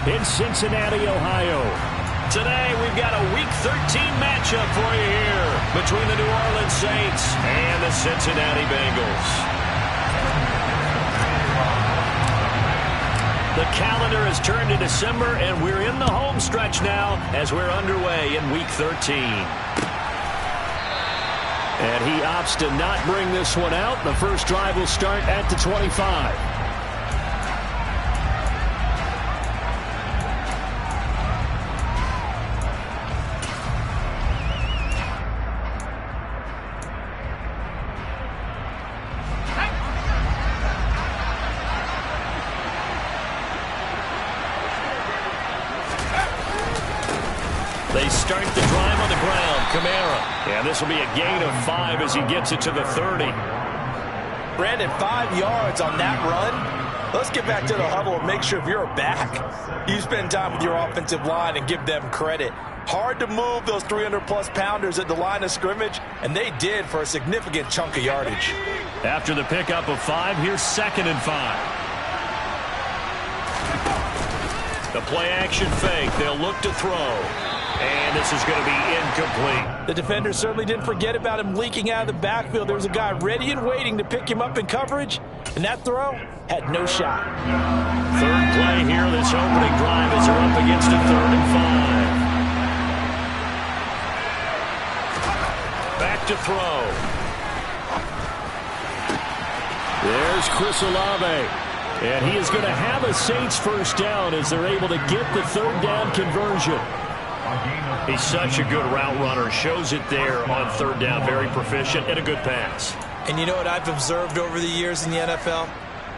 in Cincinnati, Ohio. Today, we've got a Week 13 matchup for you here between the New Orleans Saints and the Cincinnati Bengals. The calendar has turned to December, and we're in the home stretch now as we're underway in Week 13. And he opts to not bring this one out. The first drive will start at the 25. They start the drive on the ground. Kamara. And this will be a gain of 5 as he gets it to the 30. Brandon, 5 yards on that run. Let's get back to the huddle and make sure if you're back, you spend time with your offensive line and give them credit. Hard to move those 300-plus pounders at the line of scrimmage, and they did for a significant chunk of yardage. After the pickup of 5, here's 2nd and 5. The play-action fake. They'll look to throw. And this is going to be incomplete. The defender certainly didn't forget about him leaking out of the backfield. There was a guy ready and waiting to pick him up in coverage, and that throw had no shot. Third play here, this opening drive as they're up against a 3rd and 5. Back to throw. There's Chris Olave. And he is going to have a Saints first down as they're able to get the 3rd down conversion. He's such a good route runner. Shows it there on 3rd down. Very proficient and a good pass. And you know what I've observed over the years in the NFL?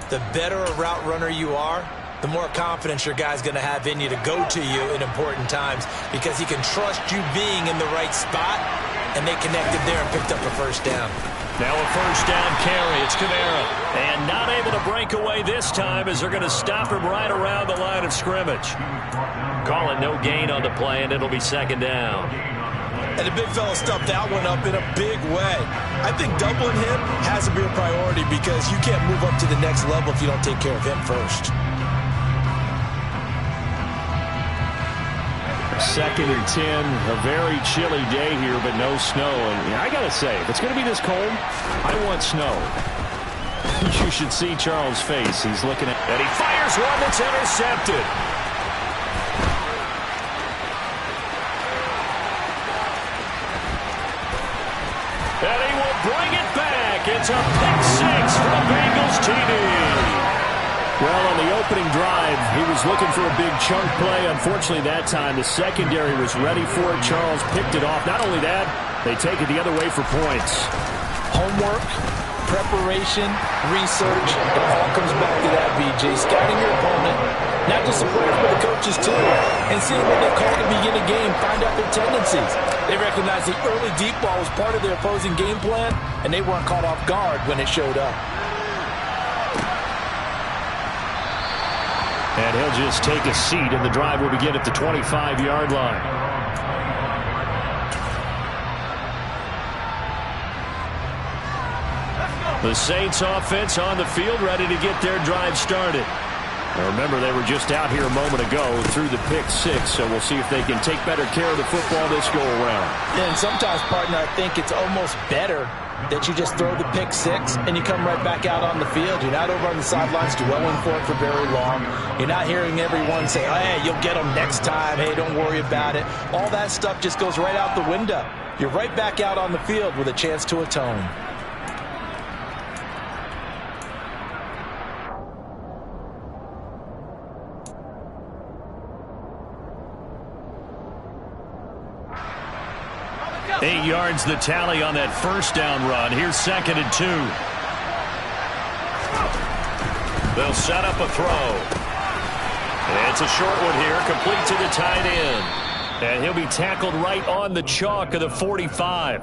The better a route runner you are, the more confidence your guy's going to have in you to go to you in important times because he can trust you being in the right spot, and they connected there and picked up a first down. Now a first down carry. It's Kamara. And not able to break away this time as they're going to stop him right around the line of scrimmage. Calling no gain on the play, and it'll be 2nd down. And the big fella stuffed that one up in a big way. I think doubling him has to be a priority because you can't move up to the next level if you don't take care of him first. 2nd and 10, a very chilly day here, but no snow. And I got to say, if it's going to be this cold, I want snow. You should see Charles' face. He's looking at, and he fires one that's intercepted. And he will bring it back. It's a pick 6 for the Bengals TD. Well, on the opening drive, he was looking for a big chunk play. Unfortunately, that time, the secondary was ready for it. Charles picked it off. Not only that, they take it the other way for points. Homework, preparation, research, it all comes back to that, BJ. Scouting your opponent, not just the players, but the coaches too, and seeing what they call to begin a game, find out their tendencies. They recognize the early deep ball was part of their opposing game plan, and they weren't caught off guard when it showed up. And he'll just take a seat, and the drive will begin at the 25-yard line. The Saints offense on the field, ready to get their drive started. Now remember, they were just out here a moment ago through the pick 6, so we'll see if they can take better care of the football this go-around. And sometimes, partner, I think it's almost better that you just throw the pick 6 and you come right back out on the field. You're not over on the sidelines dwelling for it for very long. You're not hearing everyone say, oh, hey, you'll get them next time. Hey, don't worry about it. All that stuff just goes right out the window. You're right back out on the field with a chance to atone. Eight yards the tally on that first down run. Here's 2nd and 2. They'll set up a throw. And it's a short one here, complete to the tight end. And he'll be tackled right on the chalk of the 45.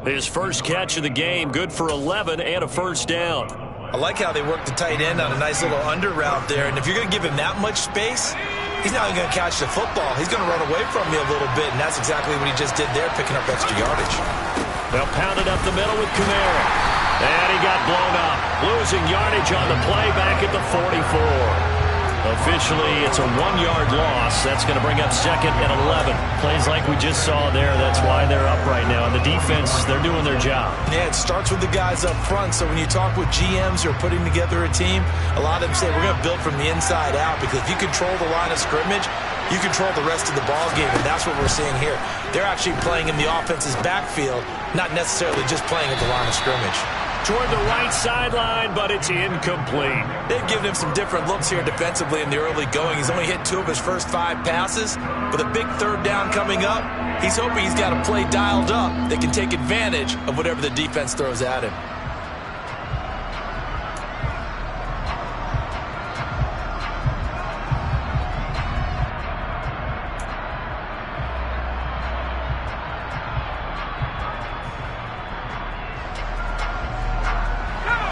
His first catch of the game, good for 11 and a first down. I like how they work the tight end on a nice little under route there. And if you're going to give him that much space, he's not even going to catch the football. He's going to run away from you a little bit, and that's exactly what he just did there, picking up extra yardage. They'll pound it up the middle with Kamara. And he got blown up, losing yardage on the play back at the 44. Officially, it's a 1-yard loss. That's going to bring up 2nd and 11. Plays like we just saw there. That's why they're up right now. And the defense, they're doing their job. Yeah, it starts with the guys up front. So when you talk with GMs who are putting together a team, a lot of them say we're going to build from the inside out, because if you control the line of scrimmage, you control the rest of the ball game, and that's what we're seeing here. They're actually playing in the offense's backfield, not necessarily just playing at the line of scrimmage. Toward the right sideline, but it's incomplete. They've given him some different looks here defensively in the early going. He's only hit 2 of his first 5 passes. With a big 3rd down coming up, he's hoping he's got a play dialed up that can take advantage of whatever the defense throws at him.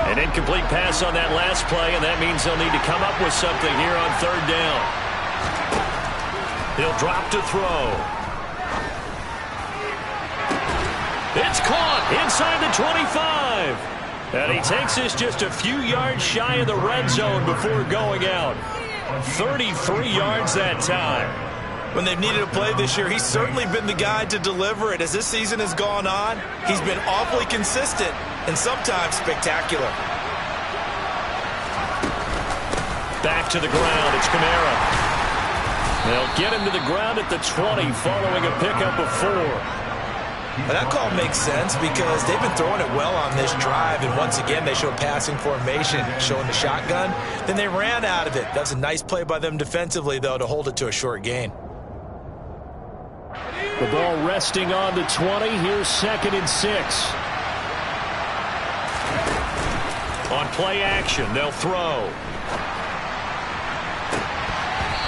An incomplete pass on that last play, and that means they'll need to come up with something here on 3rd down. He'll drop to throw. It's caught inside the 25. And he takes this just a few yards shy of the red zone before going out. 33 yards that time. When they've needed a play this year, he's certainly been the guy to deliver it. As this season has gone on, he's been awfully consistent and sometimes spectacular. Back to the ground, it's Kamara. They'll get him to the ground at the 20 following a pickup of 4. Now that call makes sense because they've been throwing it well on this drive, and once again they show passing formation, showing the shotgun. Then they ran out of it. That's a nice play by them defensively, though, to hold it to a short gain. The ball resting on the 20. Here's 2nd and 6. On play action, they'll throw.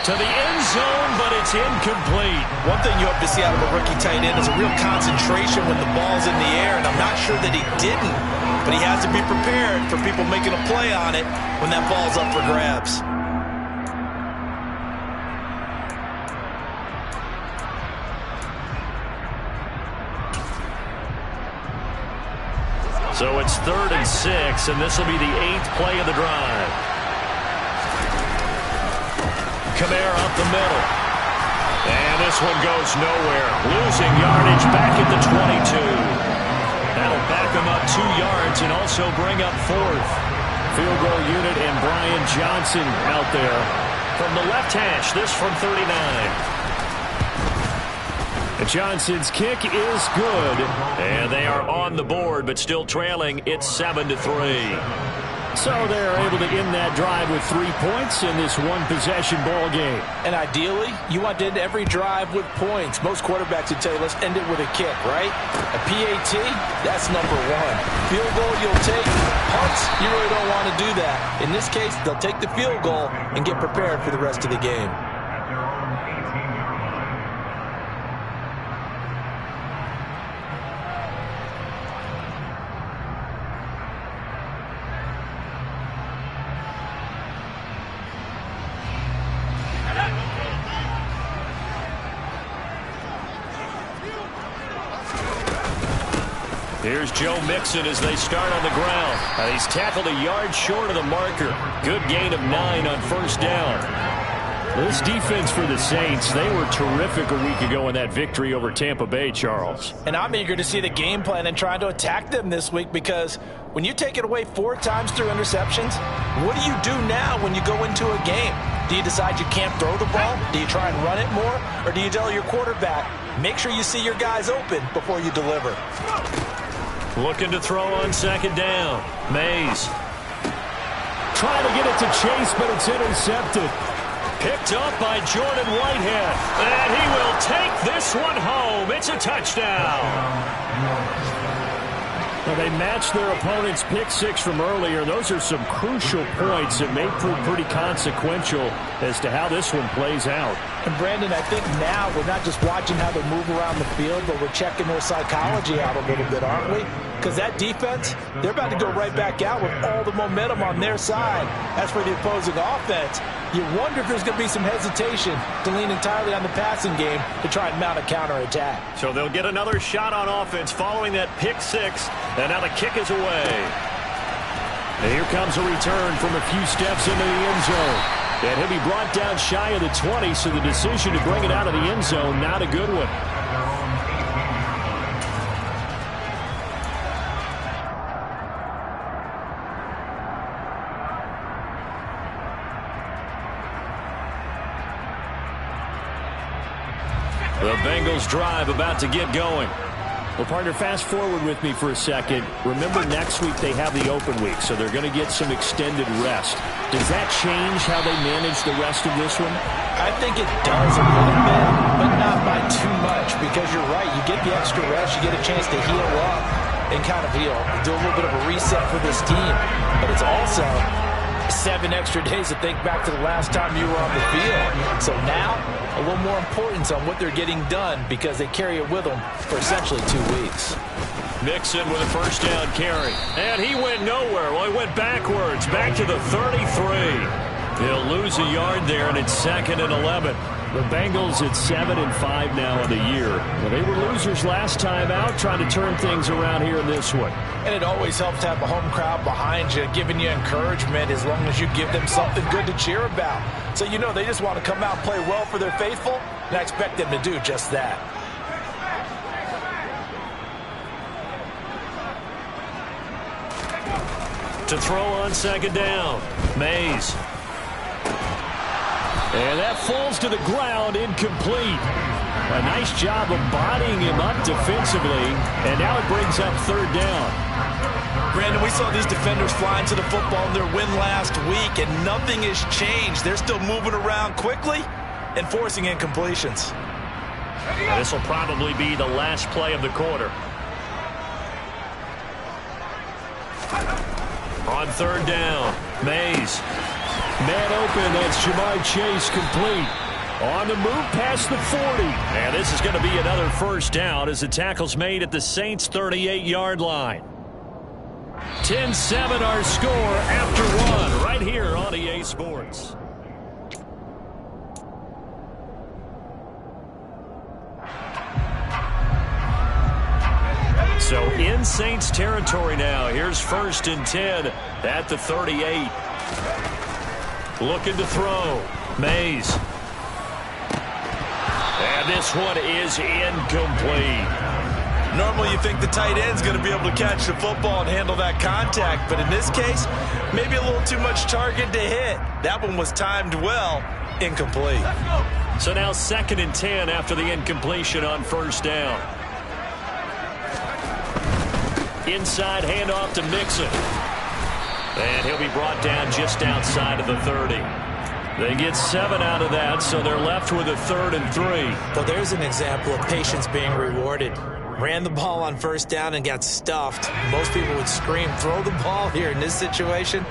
To the end zone, but it's incomplete. One thing you hope to see out of a rookie tight end is a real concentration when the ball's in the air, and I'm not sure that he didn't, but he has to be prepared for people making a play on it when that ball's up for grabs. So it's 3rd and 6, and this will be the 8th play of the drive. Kamara up the middle. And this one goes nowhere. Losing yardage back at the 22. That'll back him up 2 yards and also bring up 4th. Field goal unit and Brian Johnson out there. From the left hash, this from 39. And Johnson's kick is good. And they are on the board, but still trailing. It's 7-3. So they're able to end that drive with 3 points in this one-possession ball game. And ideally, you want to end every drive with points. Most quarterbacks would tell you, let's end it with a kick, right? A PAT, that's number 1. Field goal, you'll take. Punts, you really don't want to do that. In this case, they'll take the field goal and get prepared for the rest of the game. Here's Joe Mixon as they start on the ground. He's tackled a yard short of the marker. Good gain of 9 on 1st down. This defense for the Saints, they were terrific a week ago in that victory over Tampa Bay, Charles. And I'm eager to see the game plan and trying to attack them this week, because when you take it away 4 times through interceptions, what do you do now when you go into a game? Do you decide you can't throw the ball? Do you try and run it more? Or do you tell your quarterback, make sure you see your guys open before you deliver? Looking to throw on 2nd down. Mays. Trying to get it to Chase, but it's intercepted. Picked up by Jordan Whitehead. And he will take this one home. It's a touchdown. Well, they matched their opponent's pick 6 from earlier. Those are some crucial points that may prove pretty consequential as to how this one plays out. And Brandon, I think now we're not just watching how they move around the field, but we're checking their psychology out a little bit, aren't we? Because that defense, they're about to go right back out with all the momentum on their side. As for the opposing offense, you wonder if there's going to be some hesitation to lean entirely on the passing game to try and mount a counterattack. So they'll get another shot on offense following that pick 6, and now the kick is away. And here comes a return from a few steps into the end zone. And he'll be brought down shy of the 20, so the decision to bring it out of the end zone, not a good one. The Bengals drive about to get going. Well, partner, fast forward with me for a second. Remember, next week they have the open week, so they're going to get some extended rest. Does that change how they manage the rest of this one? I think it does a little bit, but not by too much, because you're right. You get the extra rest. You get a chance to heal up and kind of do a little bit of a reset for this team. But it's also 7 extra days to think back to the last time you were on the field. So now, a little more importance on what they're getting done because they carry it with them for essentially 2 weeks. Mixon with a first down carry. And he went nowhere. Well, he went backwards, back to the 33. They'll lose a yard there, and it's 2nd and 11. The Bengals at 7-5 now in the year. Well, they were losers last time out, trying to turn things around here in this one. And it always helps to have a home crowd behind you, giving you encouragement as long as you give them something good to cheer about. So you know they just want to come out and play well for their faithful, and I expect them to do just that. To throw on 2nd down, Mays. And that falls to the ground, incomplete. A nice job of bodying him up defensively, and now it brings up 3rd down. Brandon, we saw these defenders flying to the football in their win last week, and nothing has changed. They're still moving around quickly and forcing incompletions. This will probably be the last play of the quarter. On 3rd down, Mays. Man open, that's Ja'Marr Chase complete. On the move past the 40. And this is going to be another first down as the tackle's made at the Saints' 38-yard line. 10-7 our score after 1 right here on EA Sports. So in Saints territory now. Here's 1st and 10 at the 38. Looking to throw. Mays. And this one is incomplete. Normally you think the tight end's going to be able to catch the football and handle that contact, but in this case, maybe a little too much target to hit. That one was timed well. Incomplete. So now 2nd and 10 after the incompletion on 1st down. Inside handoff to Mixon. And he'll be brought down just outside of the 30. They get 7 out of that, so they're left with a 3rd and 3. Well, there's an example of patience being rewarded. Ran the ball on 1st down and got stuffed. Most people would scream, throw the ball here. In this situation,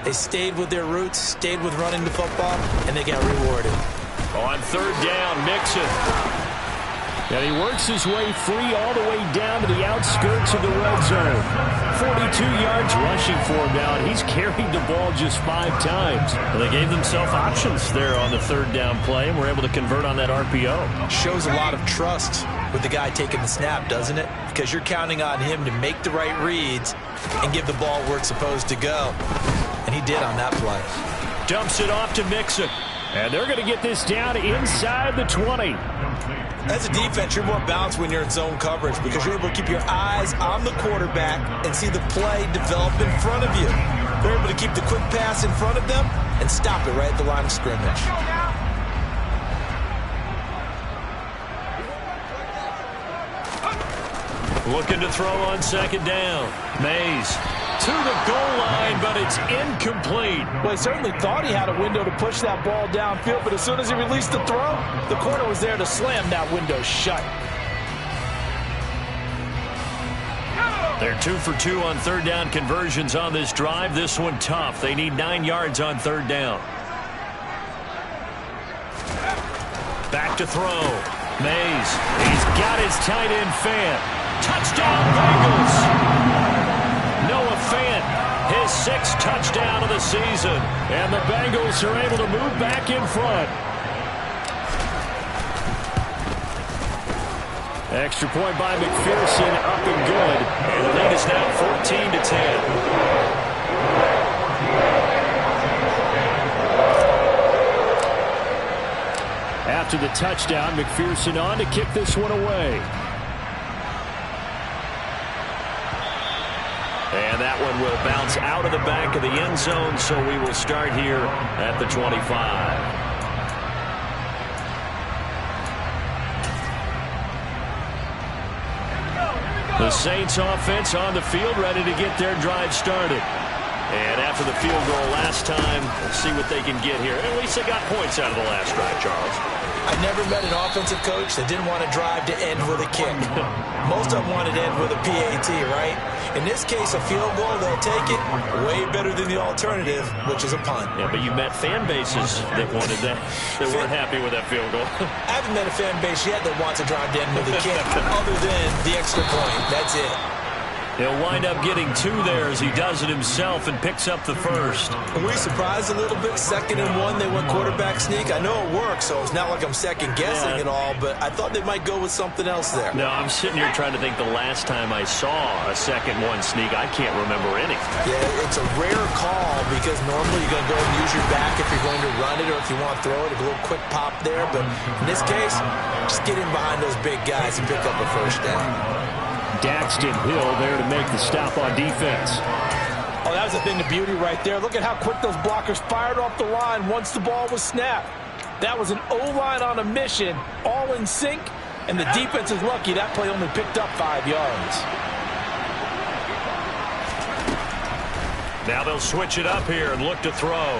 they stayed with their roots, stayed with running the football, and they got rewarded. On 3rd down, Mixon. And he works his way free all the way down to the outskirts of the red zone. 42 yards rushing for him now, and he's carried the ball just 5 times. Well, they gave themselves options there on the 3rd down play, and were able to convert on that RPO. Shows a lot of trust with the guy taking the snap, doesn't it? Because you're counting on him to make the right reads and give the ball where it's supposed to go. And he did on that play. Dumps it off to Mixon. And they're going to get this down inside the 20. As a defense, you're more balanced when you're in zone coverage because you're able to keep your eyes on the quarterback and see the play develop in front of you. They're able to keep the quick pass in front of them and stop it right at the line of scrimmage. Looking to throw on 2nd down. Mays to the goal line, but it's incomplete. Well, he certainly thought he had a window to push that ball downfield, but as soon as he released the throw, the corner was there to slam that window shut. They're 2 for 2 on 3rd down conversions on this drive. This one tough. They need 9 yards on 3rd down. Back to throw. Mays. He's got his tight end fan. Touchdown, Bengals. Noah Fant, his 6th touchdown of the season. And the Bengals are able to move back in front. Extra point by McPherson, up and good. And the lead is now 14-10. After the touchdown, McPherson on to kick this one away. And that one will bounce out of the back of the end zone, so we will start here at the 25. The Saints offense on the field, ready to get their drive started. And after the field goal last time, we'll see what they can get here. At least they got points out of the last drive, Charles. I never met an offensive coach that didn't want to drive to end with a kick. Most of them wanted to end with a PAT, right? In this case, a field goal, they'll take it. Way better than the alternative, which is a punt. Yeah, but you met fan bases that wanted that, that weren't happy with that field goal. I haven't met a fan base yet that wants to drive to end with a kick, other than the extra point. That's it. He'll wind up getting 2 there as he does it himself and picks up the first. Were we surprised a little bit? 2nd and 1, they went quarterback sneak. I know it works, so it's not like I'm second-guessing it all, but I thought they might go with something else there. No, I'm sitting here trying to think the last time I saw a 2nd 1 sneak. I can't remember any. Yeah, it's a rare call because normally you're going to go and use your back if you're going to run it or if you want to throw it, a little quick pop there. But in this case, just get in behind those big guys and pick up a first down. Daxton Hill there to make the stop on defense. Oh, that was a thing of beauty right there. Look at how quick those blockers fired off the line once the ball was snapped. That was an O-line on a mission, all in sync, and the defense is lucky that play only picked up 5 yards. Now they'll switch it up here and look to throw.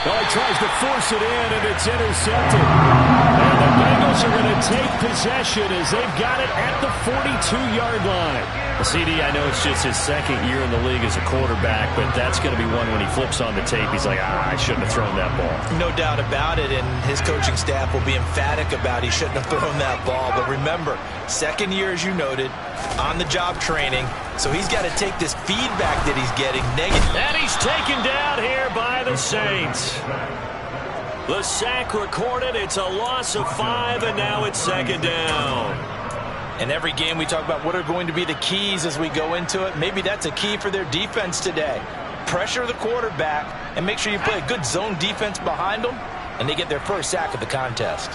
Oh, he tries to force it in, and it's intercepted. And the Bengals are going to take possession as they've got it at the 42-yard line. Well, CD, I know it's just his 2nd year in the league as a quarterback, but that's going to be one when he flips on the tape. He's like, I shouldn't have thrown that ball. No doubt about it, and his coaching staff will be emphatic about he shouldn't have thrown that ball. But remember, 2nd year, as you noted, on-the-job training, so he's got to take this feedback that he's getting negative. And he's taken down here by the Saints. The sack recorded. It's a loss of 5, and now it's 2nd down. In every game we talk about what are going to be the keys as we go into it. Maybe that's a key for their defense today. Pressure the quarterback and make sure you play a good zone defense behind them, and they get their first sack of the contest.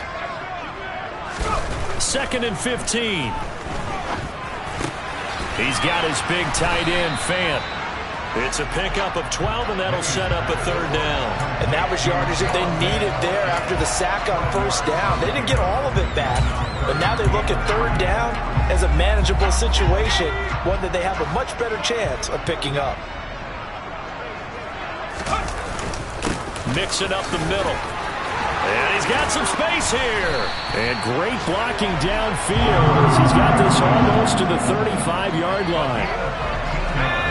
2nd and 15. He's got his big tight end, Fant. It's a pickup of 12, and that'll set up a 3rd down. And that was yardage that they needed there after the sack on 1st down. They didn't get all of it back, but now they look at 3rd down as a manageable situation, one that they have a much better chance of picking up. Mixing up the middle. And he's got some space here. And great blocking downfield as he's got this almost to the 35-yard line.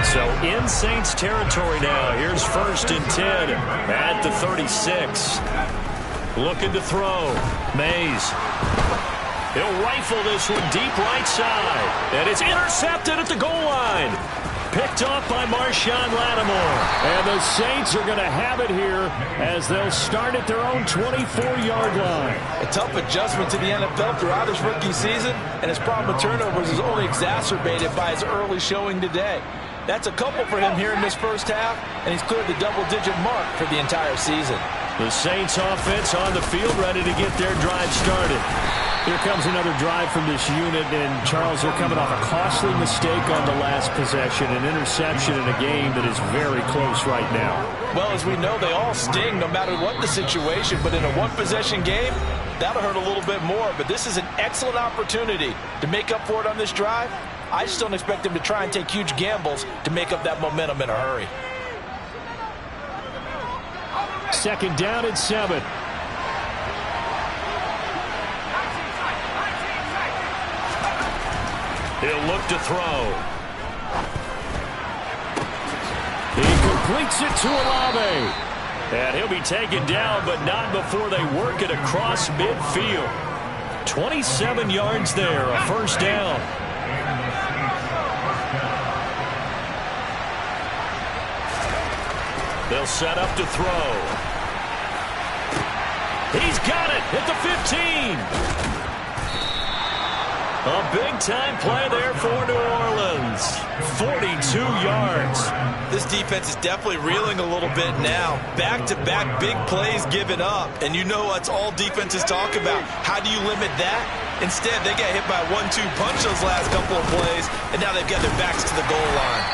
So in Saints territory now. Here's 1st and 10 at the 36. Looking to throw. Mays. He'll rifle this one deep right side. And it's intercepted at the goal line. Picked off by Marshawn Lattimore. And the Saints are going to have it here as they'll start at their own 24-yard line. A tough adjustment to the NFL throughout his rookie season, and his problem with turnovers is only exacerbated by his early showing today. That's a couple for him here in this 1st half, and he's cleared the double-digit mark for the entire season. The Saints offense on the field ready to get their drive started. Here comes another drive from this unit, and Charles, they're coming off a costly mistake on the last possession, an interception in a game that is very close right now. Well, as we know, they all sting no matter what the situation, but in a one-possession game, that'll hurt a little bit more. But this is an excellent opportunity to make up for it on this drive. I just don't expect them to try and take huge gambles to make up that momentum in a hurry. 2nd down and 7. He'll look to throw. He completes it to Olave. And he'll be taken down, but not before they work it across midfield. 27 yards there, a 1st down. They'll set up to throw. He's got it at the 15. A big-time play there for New Orleans. 42 yards. This defense is definitely reeling a little bit now. Back-to-back big plays given up. And you know that's all defenses talk about. How do you limit that? Instead, they got hit by a 1-2 punch those last couple of plays, and now they've got their backs to the goal line.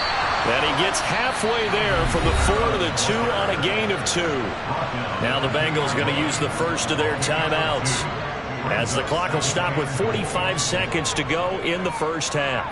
And he gets halfway there from the 4 to the 2 on a gain of 2. Now the Bengals going to use the first of their timeouts, as the clock will stop with 45 seconds to go in the first half.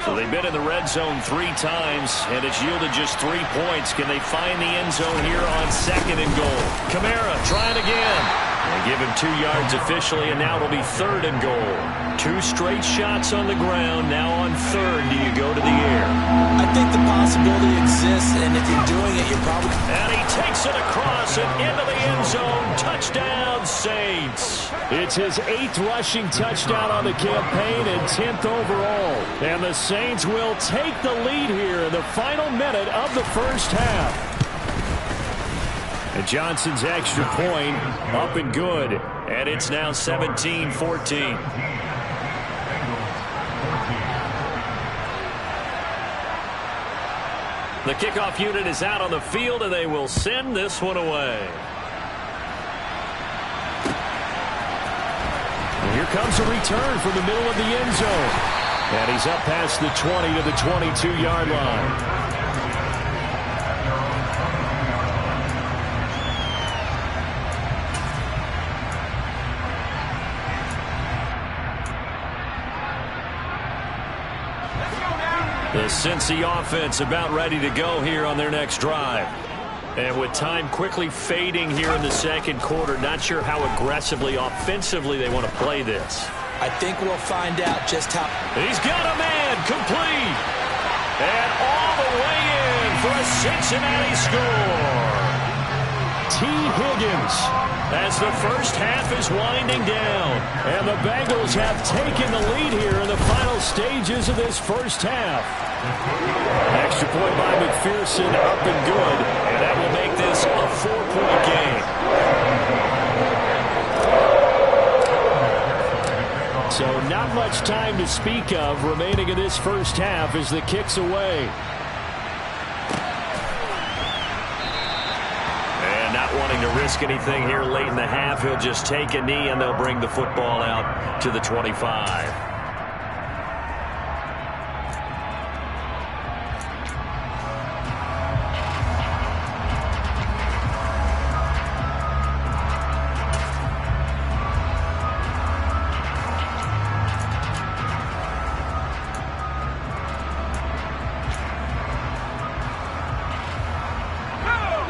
So they've been in the red zone 3 times, and it's yielded just 3 points. Can they find the end zone here on 2nd and goal? Kamara trying again. They give him 2 yards officially, and now it'll be 3rd and goal. 2 straight shots on the ground. Now on 3rd, do you go to the air? I think the possibility exists, and if you're doing it, you're probably... And he takes it across and into the end zone. Touchdown, Saints. It's his 8th rushing touchdown on the campaign and 10th overall. And the Saints will take the lead here in the final minute of the first half. And Johnson's extra point up and good. And it's now 17-14. The kickoff unit is out on the field, and they will send this one away. And here comes a return from the middle of the end zone. And he's up past the 20 to the 22-yard line. The Cincy offense about ready to go here on their next drive. And with time quickly fading here in the second quarter, not sure how aggressively, offensively they want to play this. I think we'll find out just how... He's got a man complete. And all the way in for a Cincinnati score. T. Higgins, as the first half is winding down. And the Bengals have taken the lead here in the final stages of this first half. Extra point by McPherson, up and good. And that will make this a 4-point game. So not much time to speak of remaining in this first half as the kick's away. And not wanting to risk anything here late in the half, he'll just take a knee and they'll bring the football out to the 25.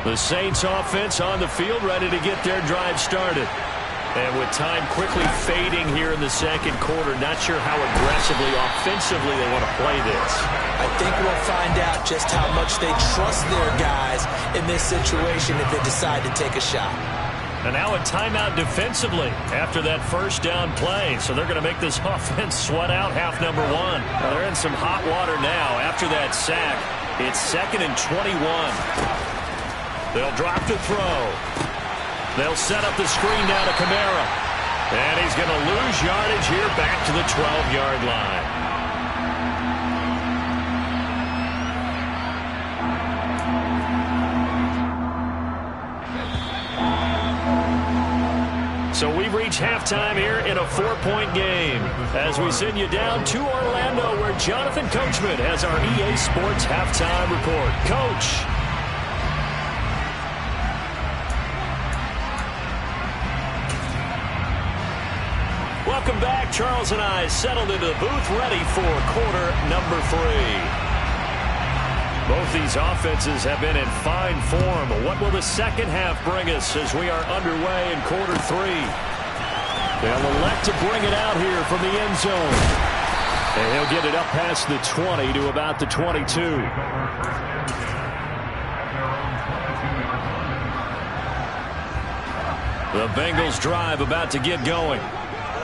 The Saints offense on the field, ready to get their drive started. And with time quickly fading here in the second quarter, not sure how aggressively, offensively they want to play this. I think we'll find out just how much they trust their guys in this situation if they decide to take a shot. And now a timeout defensively after that first down play. So they're going to make this offense sweat out half number 1. Well, they're in some hot water now after that sack. It's 2nd and 21. They'll drop to throw. They'll set up the screen now to Kamara. And he's going to lose yardage here back to the 12-yard line. So we've reached halftime here in a 4-point game as we send you down to Orlando where Jonathan Coachman has our EA Sports halftime report. Coach. Welcome back. Charles and I settled into the booth ready for quarter number 3. Both these offenses have been in fine form. What will the second half bring us as we are underway in quarter 3? They'll elect to bring it out here from the end zone. And he'll get it up past the 20 to about the 22. The Bengals drive about to get going.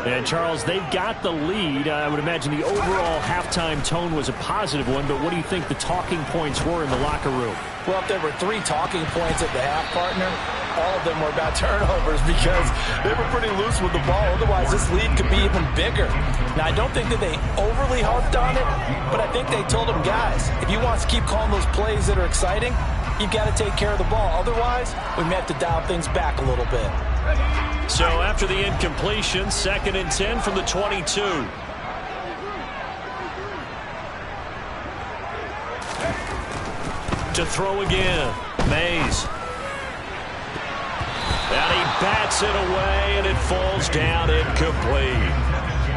And, Charles, they've got the lead. I would imagine the overall halftime tone was a positive one, but what do you think the talking points were in the locker room? Well, if there were 3 talking points at the half, partner, all of them were about turnovers because they were pretty loose with the ball. Otherwise, this lead could be even bigger. Now, I don't think that they overly harped on it, but I think they told them, guys, if you want to keep calling those plays that are exciting, you've got to take care of the ball. Otherwise, we may have to dial things back a little bit. So after the incompletion, 2nd and 10 from the 22. To throw again, Mays. And he bats it away, and it falls down incomplete.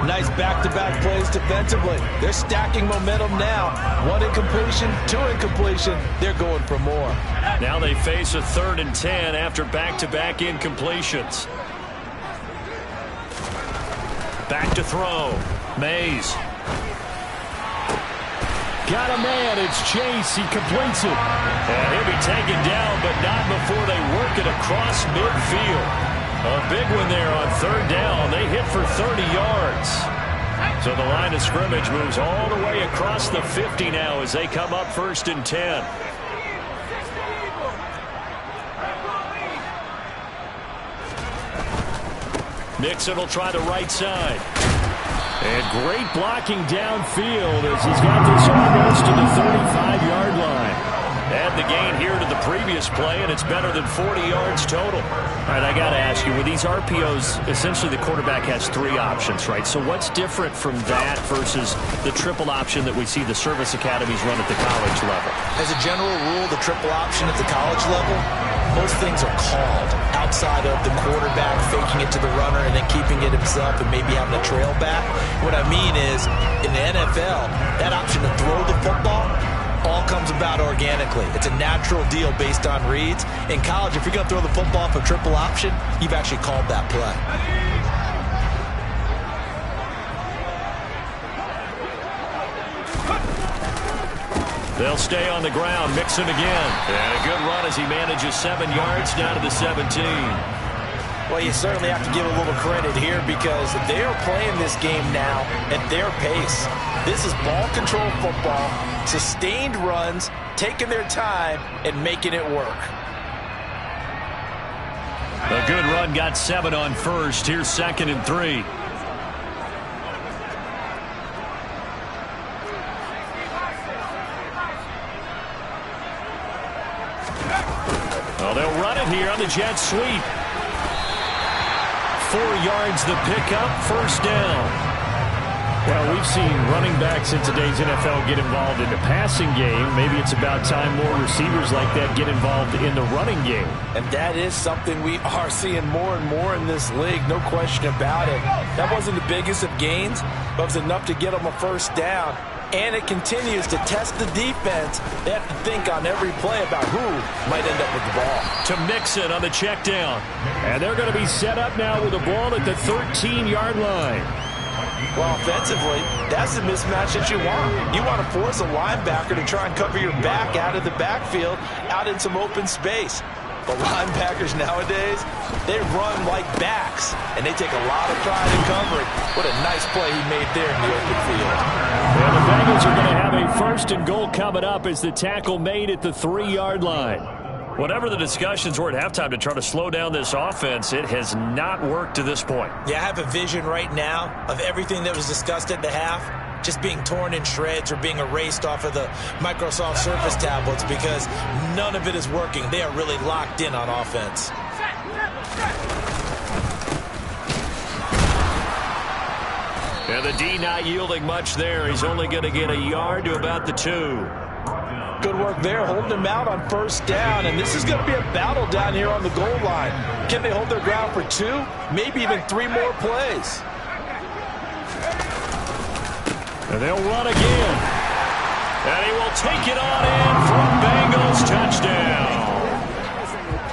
Nice back-to-back plays defensively. They're stacking momentum now. 1 incompletion, 2 incompletion. They're going for more. Now they face a 3rd and 10 after back-to-back incompletions. Back to throw. Mays. Got a man. It's Chase. He completes it. And he'll be taken down, but not before they work it across midfield. A big one there on 3rd down. They hit for 30 yards. So the line of scrimmage moves all the way across the 50 now as they come up 1st and 10. Mixon will try the right side. And great blocking downfield as he's got this almost to the 35-yard line. Add the gain here to the previous play, and it's better than 40 yards total. All right, I got to ask you, with these RPOs, essentially the quarterback has 3 options, right? So what's different from that versus the triple option that we see the service academies run at the college level? As a general rule, the triple option at the college level, most things are called outside of the quarterback faking it to the runner and then keeping it himself and maybe having a trail back. What I mean is, in the NFL, that option to throw the football all comes about organically. It's a natural deal based on reads. In college, if you're going to throw the football for triple option, you've actually called that play. They'll stay on the ground. Mixon again. And a good run as he manages 7 yards down to the 17. Well, you certainly have to give a little credit here because they are playing this game now at their pace. This is ball control football, sustained runs, taking their time, and making it work. A good run got 7 on 1st. Here's 2nd and 3. Oh, they'll run it here on the jet sweep. 4 yards the pickup, 1st down. Well, we've seen running backs in today's NFL get involved in the passing game. Maybe it's about time more receivers like that get involved in the running game. And that is something we are seeing more and more in this league, no question about it. That wasn't the biggest of gains, but it was enough to get them a 1st down. And it continues to test the defense. They have to think on every play about who might end up with the ball. To Mixon on the check down. And they're going to be set up now with the ball at the 13-yard line. Well, offensively, that's the mismatch that you want. You want to force a linebacker to try and cover your back out of the backfield, out in some open space. But linebackers nowadays, they run like backs, and they take a lot of pride in covering. What a nice play he made there in the open field. And the Bengals are going to have a 1st and goal coming up as the tackle made at the 3-yard line. Whatever the discussions were at halftime to try to slow down this offense, it has not worked to this point. Yeah, I have a vision right now of everything that was discussed at the half just being torn in shreds or being erased off of the Microsoft Surface tablets because none of it is working. They are really locked in on offense. And the D not yielding much there. He's only going to get a yard to about the 2. Good work there, holding them out on 1st down, and this is going to be a battle down here on the goal line. Can they hold their ground for 2, maybe even 3 more plays? And they'll run again. And he will take it on in from Bengals touchdown.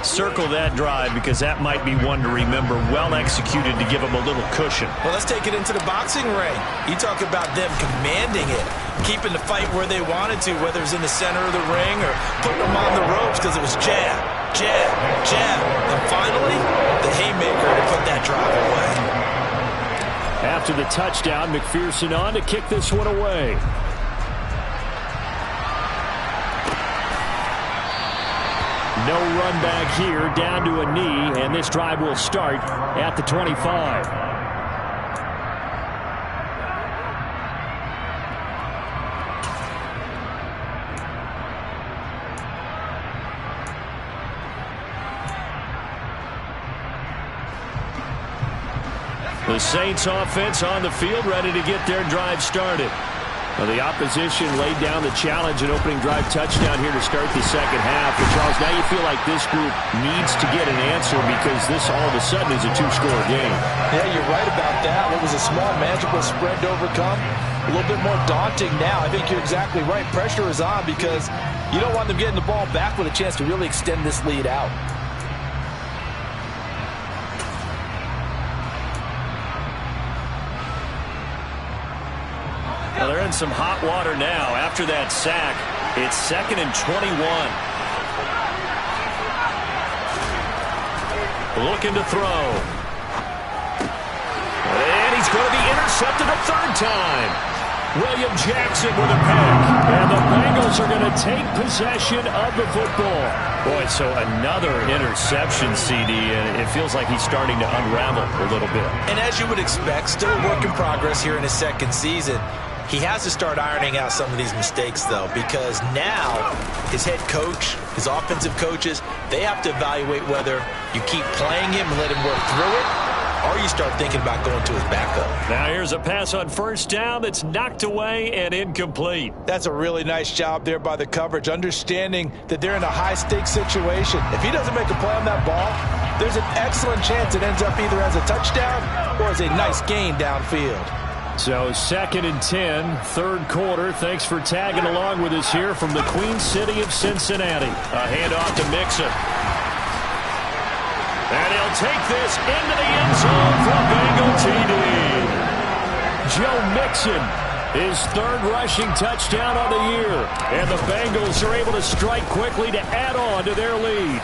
Circle that drive because that might be one to remember. Well executed to give them a little cushion. Well, let's take it into the boxing ring. You talk about them commanding it, keeping the fight where they wanted to, whether it's in the center of the ring or putting them on the ropes because it was jab, jab, jab. And finally, the haymaker to put that drive away. After the touchdown, McPherson on to kick this one away. No run back here, down to a knee, and this drive will start at the 25. The Saints offense on the field, ready to get their drive started. Well, the opposition laid down the challenge and opening drive touchdown here to start the second half. But Charles, now you feel like this group needs to get an answer because this all of a sudden is a two-score game. Yeah, you're right about that. What was a small, manageable spread to overcome, a little bit more daunting now. I think you're exactly right. Pressure is on because you don't want them getting the ball back with a chance to really extend this lead out. Well, they're in some hot water now. After that sack, it's 2nd and 21. Looking to throw. And he's going to be intercepted a third time. William Jackson with a pick. And the Bengals are going to take possession of the football. Boy, so another interception, CD, and it feels like he's starting to unravel a little bit. And as you would expect, still a work in progress here in his second season. He has to start ironing out some of these mistakes, though, because now his head coach, his offensive coaches, they have to evaluate whether you keep playing him and let him work through it, or you start thinking about going to his backup. Now here's a pass on first down that's knocked away and incomplete. That's a really nice job there by the coverage, understanding that they're in a high-stakes situation. If he doesn't make a play on that ball, there's an excellent chance it ends up either as a touchdown or as a nice gain downfield. So 2nd and 10, third quarter. Thanks for tagging along with us here from the Queen City of Cincinnati. A handoff to Mixon. And he'll take this into the end zone for a Bengal TD. Joe Mixon, his third rushing touchdown of the year. And the Bengals are able to strike quickly to add on to their lead.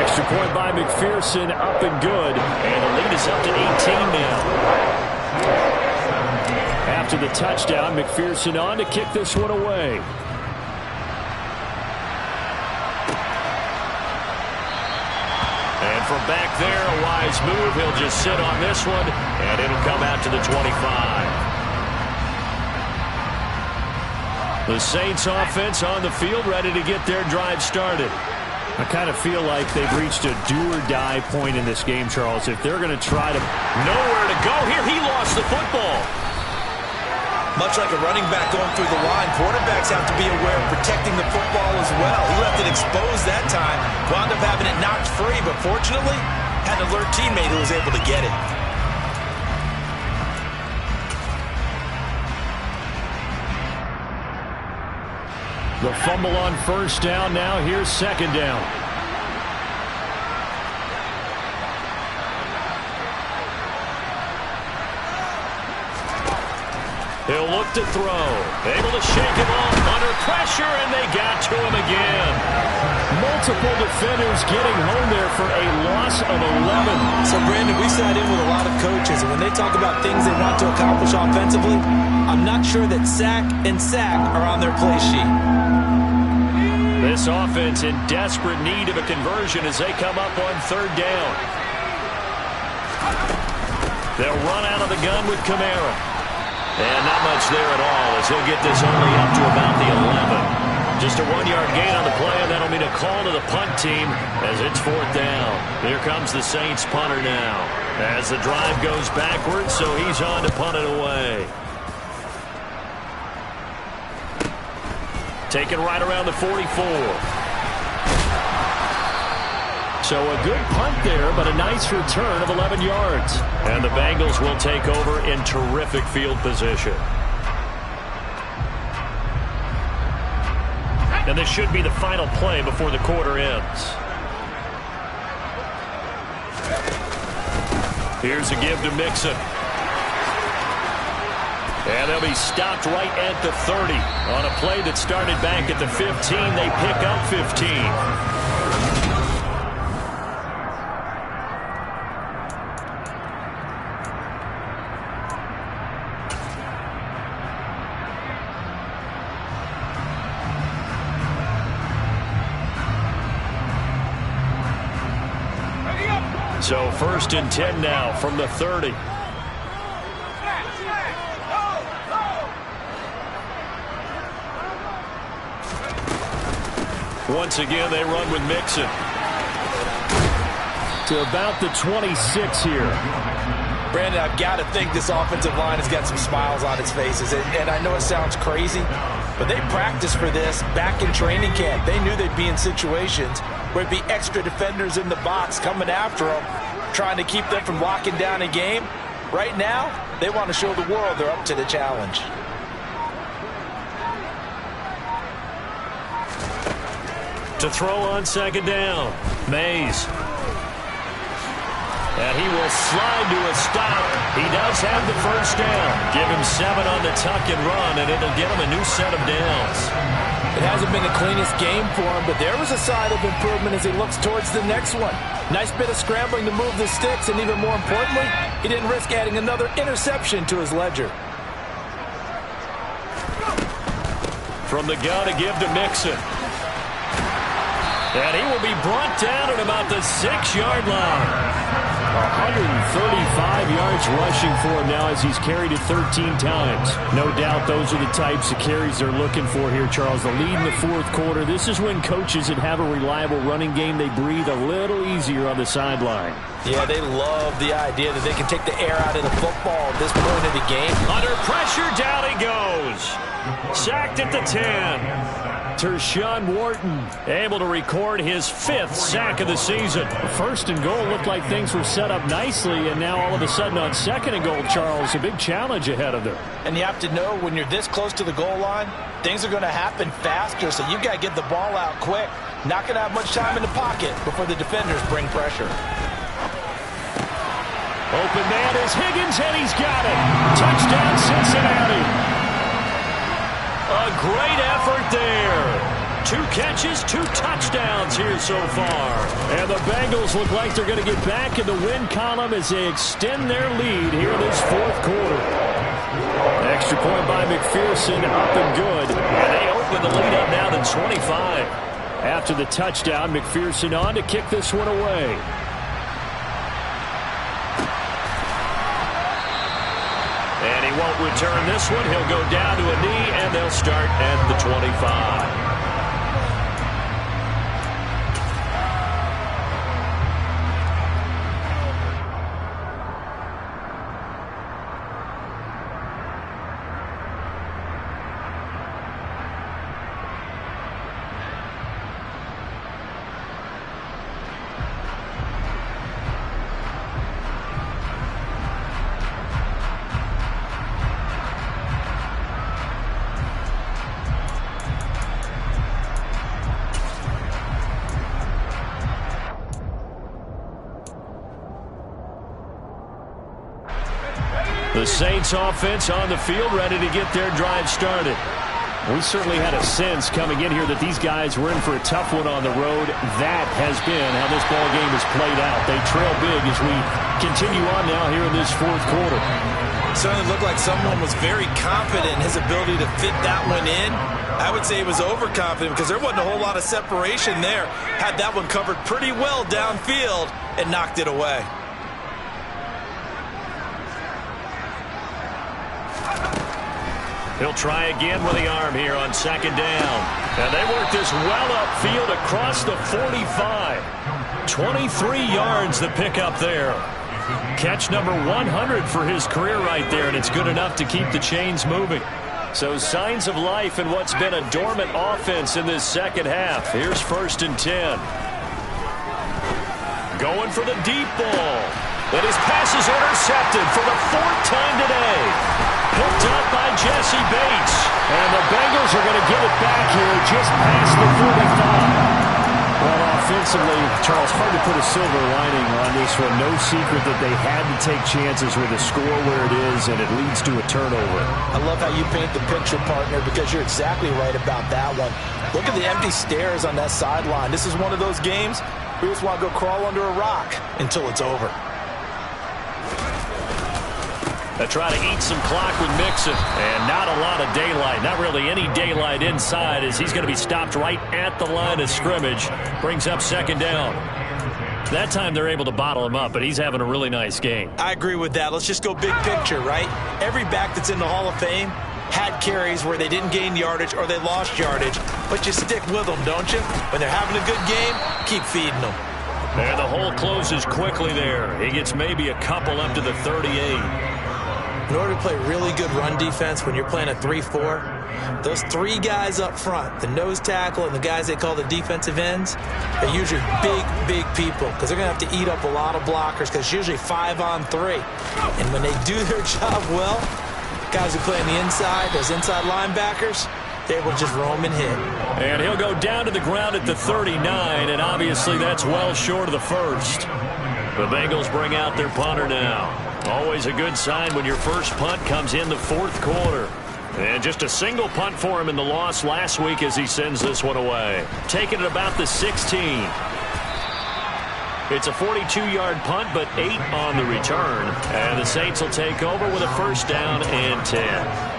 Extra point by McPherson, up and good. And the lead is up to 18 now. After the touchdown, McPherson on to kick this one away. And from back there, a wise move. He'll just sit on this one, and it'll come out to the 25. The Saints offense on the field, ready to get their drive started. I kind of feel like they've reached a do-or-die point in this game, Charles. If they're going to try to... Nowhere to go here. He lost the football. Much like a running back going through the line, quarterbacks have to be aware of protecting the football as well. He left it exposed that time, wound up having it knocked free, but fortunately, had an alert teammate who was able to get it. The fumble on first down now. Here's second down. He'll look to throw. Able to shake him off under pressure, and they got to him again. Multiple defenders getting home there for a loss of 11. So, Brandon, we sat in with a lot of coaches, and when they talk about things they want to accomplish offensively, I'm not sure that sack and sack are on their play sheet. This offense in desperate need of a conversion as they come up on third down. They'll run out of the gun with Kamara. And not much there at all as he'll get this only up to about the 11. Just a 1-yard gain on the play, and that'll mean a call to the punt team as it's fourth down. Here comes the Saints punter now as the drive goes backwards, so he's on to punt it away. Taken right around the 44. So a good punt there, but a nice return of 11 yards. And the Bengals will take over in terrific field position. And this should be the final play before the quarter ends. Here's a give to Mixon. And they'll be stopped right at the 30. On a play that started back at the 15, they pick up 15. So 1st and 10 now from the 30. Once again, they run with Mixon. To about the 26 here. Brandon, I've got to think this offensive line has got some smiles on its faces. And I know it sounds crazy, but they practiced for this back in training camp. They knew they'd be in situations where there'd be extra defenders in the box coming after them, trying to keep them from locking down a game. Right now, they want to show the world they're up to the challenge. To throw on 2nd down, Mays. And he will slide to a stop. He does have the 1st down. Give him 7 on the tuck and run, and it'll get him a new set of downs. It hasn't been the cleanest game for him, but there was a sign of improvement as he looks towards the next one. Nice bit of scrambling to move the sticks, and even more importantly, he didn't risk adding another interception to his ledger. From the gun to give to Mixon. And he will be brought down at about the 6-yard line. 135 yards rushing for him now as he's carried it 13 times. No doubt those are the types of carries they're looking for here, Charles. The lead in the 4th quarter. This is when coaches that have a reliable running game, they breathe a little easier on the sideline. Yeah, they love the idea that they can take the air out of the football at this point of the game. Under pressure, down he goes. Sacked at the 10. Tershawn Wharton able to record his 5th sack of the season. 1st and goal looked like things were set up nicely, and now all of a sudden on 2nd and goal, Charles, a big challenge ahead of them. And you have to know when you're this close to the goal line, things are going to happen faster, so you've got to get the ball out quick. Not going to have much time in the pocket before the defenders bring pressure. Open man is Higgins, and he's got it. Touchdown, Cincinnati. A great effort there. 2 catches, 2 touchdowns here so far. And the Bengals look like they're going to get back in the win column as they extend their lead here in this 4th quarter. Extra point by McPherson, up and good. And they open the lead up now to 25. After the touchdown, McPherson on to kick this one away. And he won't return this one. He'll go down to a knee, and they'll start at the 25. The Saints offense on the field, ready to get their drive started. We certainly had a sense coming in here that these guys were in for a tough one on the road. That has been how this ball game has played out. They trail big as we continue on now here in this 4th quarter. It certainly looked like someone was very confident in his ability to fit that one in. I would say he was overconfident because there wasn't a whole lot of separation there. Had that one covered pretty well downfield and knocked it away. He'll try again with the arm here on 2nd down. And they work this well upfield across the 45. 23 yards the pickup there. Catch number 100 for his career right there, and it's good enough to keep the chains moving. So signs of life in what's been a dormant offense in this 2nd half. Here's 1st and 10. Going for the deep ball. And his pass is intercepted for the 4th time today. Picked up by Jesse Bates. And the Bengals are going to get it back here just past the 45. Well, offensively, Charles, hard to put a silver lining on this one. No secret that they had to take chances with the score where it is, and it leads to a turnover. I love how you paint the picture, partner, because you're exactly right about that one. Look at the empty stares on that sideline. This is one of those games we just want to go crawl under a rock until it's over. They try to eat some clock with Mixon, and not a lot of daylight. Not really any daylight inside as he's going to be stopped right at the line of scrimmage. Brings up 2nd down. That time they're able to bottle him up, but he's having a really nice game. I agree with that. Let's just go big picture, right? Every back that's in the Hall of Fame had carries where they didn't gain yardage or they lost yardage, but you stick with them, don't you? When they're having a good game, keep feeding them. And the hole closes quickly there. He gets maybe a couple up to the 38. In order to play really good run defense when you're playing a 3-4, those three guys up front, the nose tackle and the guys they call the defensive ends, are usually big people because they're going to have to eat up a lot of blockers because it's usually 5-on-3. And when they do their job well, guys who play on the inside, those inside linebackers, they will just roam and hit. And he'll go down to the ground at the 39, and obviously that's well short of the first. The Bengals bring out their punter now. Always a good sign when your first punt comes in the fourth quarter. And just a single punt for him in the loss last week as he sends this one away. Taking it about the 16. It's a 42-yard punt, but 8 on the return. And the Saints will take over with a first down and 10.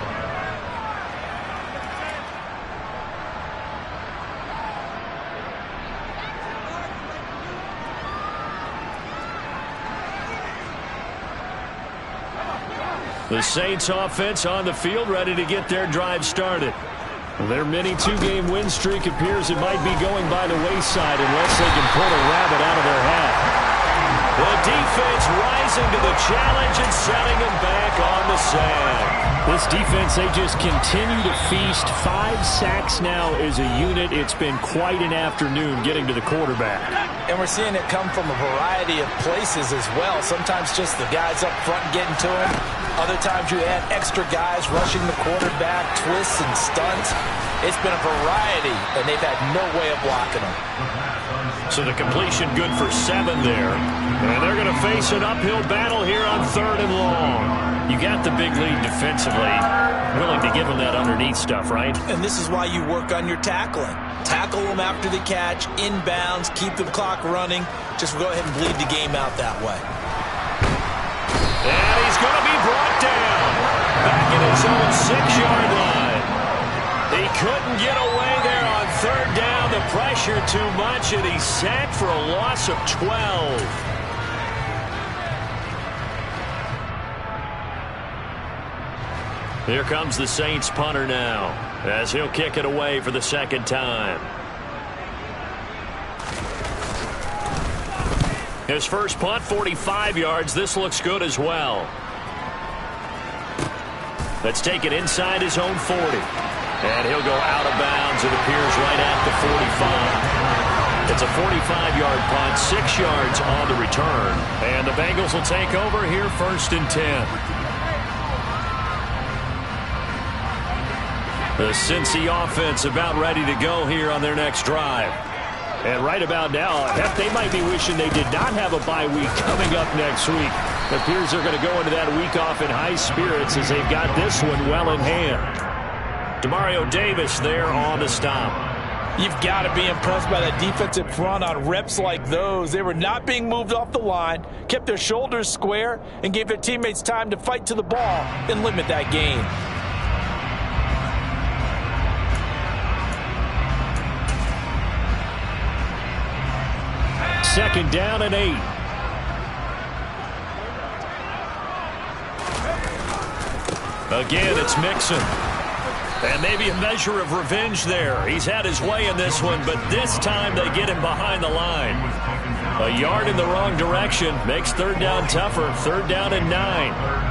The Saints offense on the field, ready to get their drive started. Their mini two-game win streak appears it might be going by the wayside unless they can pull a rabbit out of their hat. The defense rising to the challenge and setting them back on the sand. This defense, they just continue to feast. 5 sacks now as a unit. It's been quite an afternoon getting to the quarterback. And we're seeing it come from a variety of places as well. Sometimes just the guys up front getting to him. Other times you add extra guys rushing the quarterback, twists and stunts. It's been a variety, and they've had no way of blocking them. So the completion good for 7 there. And they're going to face an uphill battle here on 3rd and long. You got the big lead defensively. Willing to give them that underneath stuff, right? And this is why you work on your tackling. Tackle them after the catch, inbounds, keep the clock running. Just go ahead and bleed the game out that way. And he's going to be brought down. Back in his own 6-yard line. He couldn't get away there on 3rd down. The pressure too much, and he's sacked for a loss of 12. Here comes the Saints punter now, as he'll kick it away for the 2nd time. His first punt, 45 yards. This looks good as well. Let's take it inside his own 40. And he'll go out of bounds, it appears, right at the 45. It's a 45-yard punt, 6 yards on the return. And the Bengals will take over here 1st and 10. The Cincy offense about ready to go here on their next drive. And right about now, heck, they might be wishing they did not have a bye week coming up next week. It appears they're going to go into that week off in high spirits as they've got this one well in hand. Demario Davis there on the stop. You've got to be impressed by that defensive front on reps like those. They were not being moved off the line, kept their shoulders square, and gave their teammates time to fight to the ball and limit that gain. 2nd down and 8. Again, it's Mixon. And maybe a measure of revenge there. He's had his way in this one, but this time they get him behind the line. A yard in the wrong direction makes 3rd down tougher. 3rd down and 9.